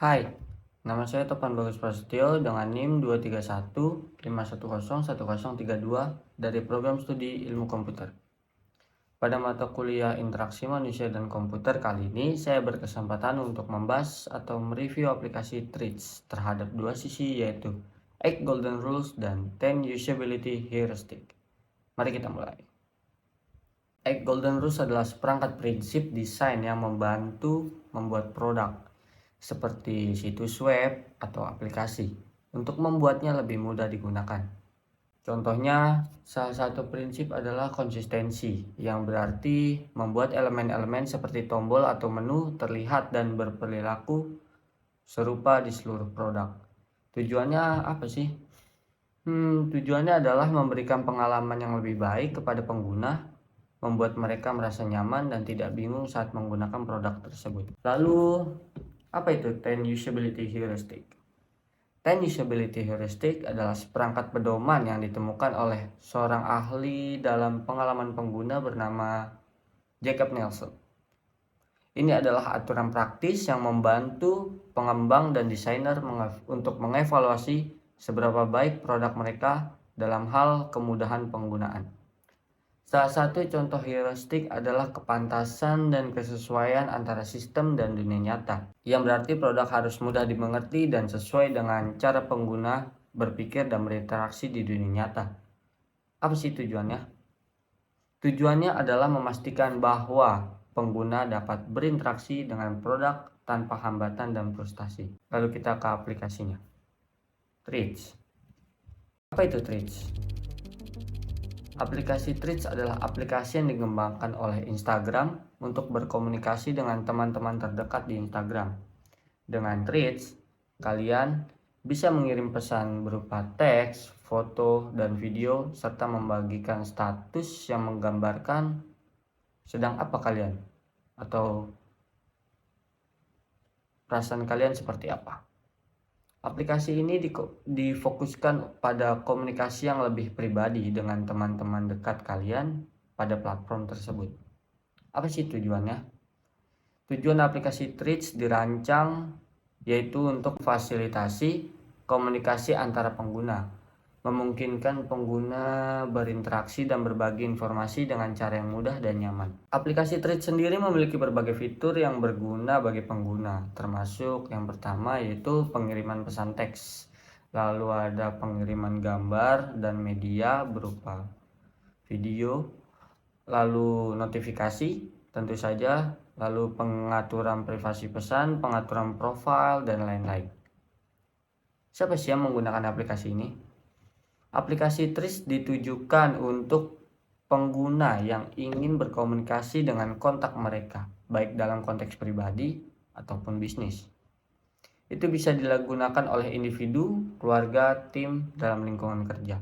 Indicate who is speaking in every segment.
Speaker 1: Hai, nama saya Topan Bagus Prasetyo dengan NIM 23151011032 dari program studi ilmu komputer. Pada mata kuliah interaksi manusia dan komputer kali ini, saya berkesempatan untuk membahas atau mereview aplikasi Threads terhadap dua sisi, yaitu 8 Golden Rules dan 10 Usability Heuristic. Mari kita mulai. 8 Golden Rules adalah seperangkat prinsip desain yang membantu membuat produk seperti situs web atau aplikasi untuk membuatnya lebih mudah digunakan. Contohnya, salah satu prinsip adalah konsistensi, yang berarti membuat elemen-elemen seperti tombol atau menu terlihat dan berperilaku serupa di seluruh produk. Tujuannya apa sih? Tujuannya adalah memberikan pengalaman yang lebih baik kepada pengguna, membuat mereka merasa nyaman dan tidak bingung saat menggunakan produk tersebut. Lalu, apa itu 10 Usability Heuristic? 10 Usability Heuristic adalah seperangkat pedoman yang ditemukan oleh seorang ahli dalam pengalaman pengguna bernama Jacob Nelson. Ini adalah aturan praktis yang membantu pengembang dan desainer untuk mengevaluasi seberapa baik produk mereka dalam hal kemudahan penggunaan. Salah satu contoh heuristik adalah kepantasan dan kesesuaian antara sistem dan dunia nyata, yang berarti produk harus mudah dimengerti dan sesuai dengan cara pengguna berpikir dan berinteraksi di dunia nyata. Apa sih tujuannya? Tujuannya adalah memastikan bahwa pengguna dapat berinteraksi dengan produk tanpa hambatan dan frustasi. Lalu kita ke aplikasinya. Threads. Apa itu Threads? Aplikasi Threads adalah aplikasi yang dikembangkan oleh Instagram untuk berkomunikasi dengan teman-teman terdekat di Instagram. Dengan Threads, kalian bisa mengirim pesan berupa teks, foto, dan video, serta membagikan status yang menggambarkan sedang apa kalian, atau perasaan kalian seperti apa. Aplikasi ini difokuskan pada komunikasi yang lebih pribadi dengan teman-teman dekat kalian pada platform tersebut. Apa sih tujuannya? Tujuan aplikasi Threads dirancang yaitu untuk fasilitasi komunikasi antara pengguna, memungkinkan pengguna berinteraksi dan berbagi informasi dengan cara yang mudah dan nyaman. Aplikasi Threads sendiri memiliki berbagai fitur yang berguna bagi pengguna, termasuk yang pertama yaitu pengiriman pesan teks. Lalu ada pengiriman gambar dan media berupa video, lalu notifikasi tentu saja, lalu pengaturan privasi pesan, pengaturan profil, dan lain-lain. Siapa sih yang menggunakan aplikasi ini? Aplikasi Threads ditujukan untuk pengguna yang ingin berkomunikasi dengan kontak mereka, baik dalam konteks pribadi ataupun bisnis. Itu bisa digunakan oleh individu, keluarga, tim, dalam lingkungan kerja.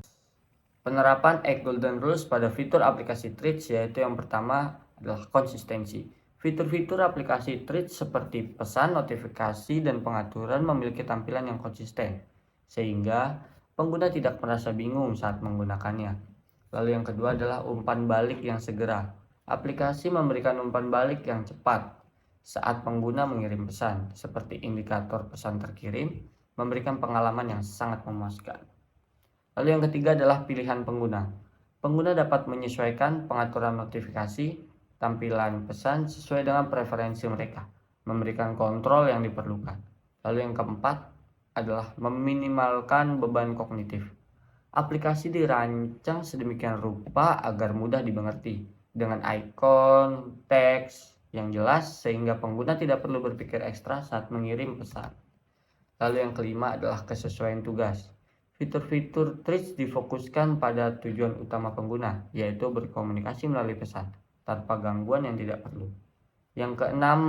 Speaker 1: Penerapan 8 Golden Rules pada fitur aplikasi Threads yaitu yang pertama adalah konsistensi. Fitur-fitur aplikasi Threads seperti pesan, notifikasi, dan pengaturan memiliki tampilan yang konsisten, sehingga pengguna tidak merasa bingung saat menggunakannya. Lalu yang kedua adalah umpan balik yang segera. Aplikasi memberikan umpan balik yang cepat saat pengguna mengirim pesan, seperti indikator pesan terkirim, memberikan pengalaman yang sangat memuaskan. Lalu yang ketiga adalah pilihan pengguna. Pengguna dapat menyesuaikan pengaturan notifikasi, tampilan pesan sesuai dengan preferensi mereka, memberikan kontrol yang diperlukan. Lalu yang keempat adalah meminimalkan beban kognitif. Aplikasi dirancang sedemikian rupa agar mudah dimengerti, dengan ikon, teks yang jelas sehingga pengguna tidak perlu berpikir ekstra saat mengirim pesan. Lalu yang kelima adalah kesesuaian tugas. Fitur-fitur Threads difokuskan pada tujuan utama pengguna, yaitu berkomunikasi melalui pesan, tanpa gangguan yang tidak perlu. Yang keenam,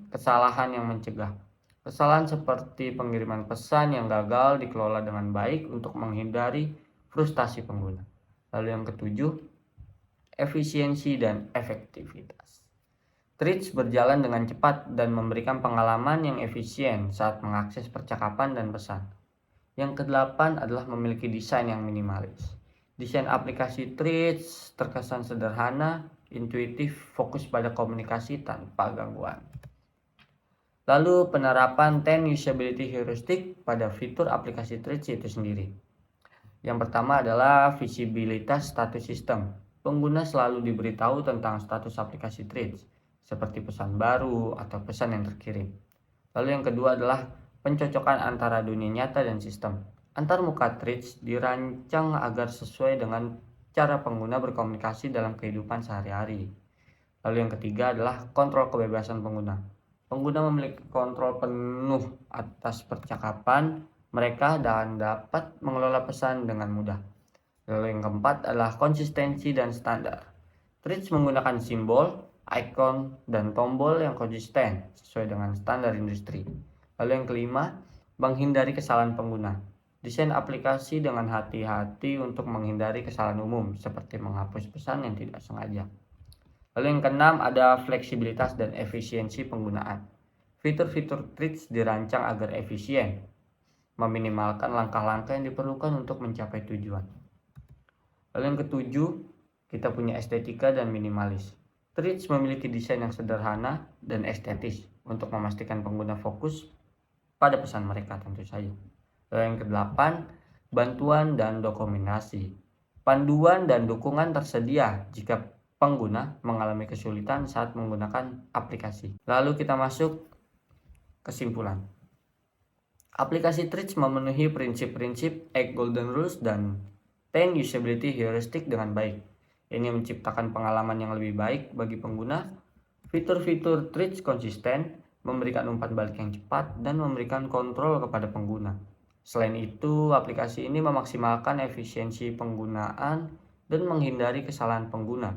Speaker 1: kesalahan yang mencegah. Kesalahan seperti pengiriman pesan yang gagal dikelola dengan baik untuk menghindari frustasi pengguna. Lalu yang ketujuh, efisiensi dan efektivitas. Threads berjalan dengan cepat dan memberikan pengalaman yang efisien saat mengakses percakapan dan pesan. Yang kedelapan adalah memiliki desain yang minimalis. Desain aplikasi Threads terkesan sederhana, intuitif, fokus pada komunikasi tanpa gangguan. Lalu penerapan 10 usability heuristic pada fitur aplikasi Threads itu sendiri. Yang pertama adalah visibilitas status sistem. Pengguna selalu diberitahu tentang status aplikasi Threads, seperti pesan baru atau pesan yang terkirim. Lalu yang kedua adalah pencocokan antara dunia nyata dan sistem. Antarmuka Threads dirancang agar sesuai dengan cara pengguna berkomunikasi dalam kehidupan sehari-hari. Lalu yang ketiga adalah kontrol kebebasan pengguna. Pengguna memiliki kontrol penuh atas percakapan mereka dan dapat mengelola pesan dengan mudah. Lalu yang keempat adalah konsistensi dan standar. Threads menggunakan simbol, icon, dan tombol yang konsisten sesuai dengan standar industri. Lalu yang kelima, menghindari kesalahan pengguna. Desain aplikasi dengan hati-hati untuk menghindari kesalahan umum seperti menghapus pesan yang tidak sengaja. Lalu yang keenam ada fleksibilitas dan efisiensi penggunaan. Fitur-fitur Threads dirancang agar efisien, meminimalkan langkah-langkah yang diperlukan untuk mencapai tujuan. Lalu yang ketujuh, kita punya estetika dan minimalis. Threads memiliki desain yang sederhana dan estetis untuk memastikan pengguna fokus pada pesan mereka tentu saja. Lalu yang kedelapan, bantuan dan dokumentasi. Panduan dan dukungan tersedia jika pengguna mengalami kesulitan saat menggunakan aplikasi. Lalu kita masuk kesimpulan. Aplikasi Threads memenuhi prinsip-prinsip 8 Golden Rules dan 10 Usability Heuristic dengan baik. Ini menciptakan pengalaman yang lebih baik bagi pengguna. Fitur-fitur Threads konsisten, memberikan umpan balik yang cepat, dan memberikan kontrol kepada pengguna. Selain itu, aplikasi ini memaksimalkan efisiensi penggunaan dan menghindari kesalahan pengguna.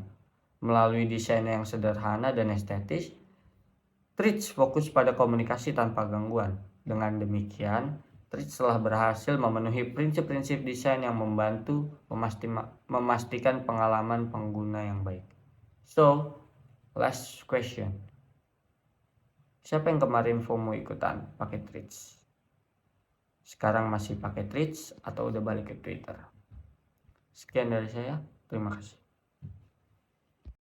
Speaker 1: Melalui desain yang sederhana dan estetis, Threads fokus pada komunikasi tanpa gangguan. Dengan demikian, Threads telah berhasil memenuhi prinsip-prinsip desain yang membantu memastikan pengalaman pengguna yang baik. So, last question. Siapa yang kemarin FOMO ikutan pakai Threads? Sekarang masih pakai Threads atau udah balik ke Twitter? Sekian dari saya. Terima kasih.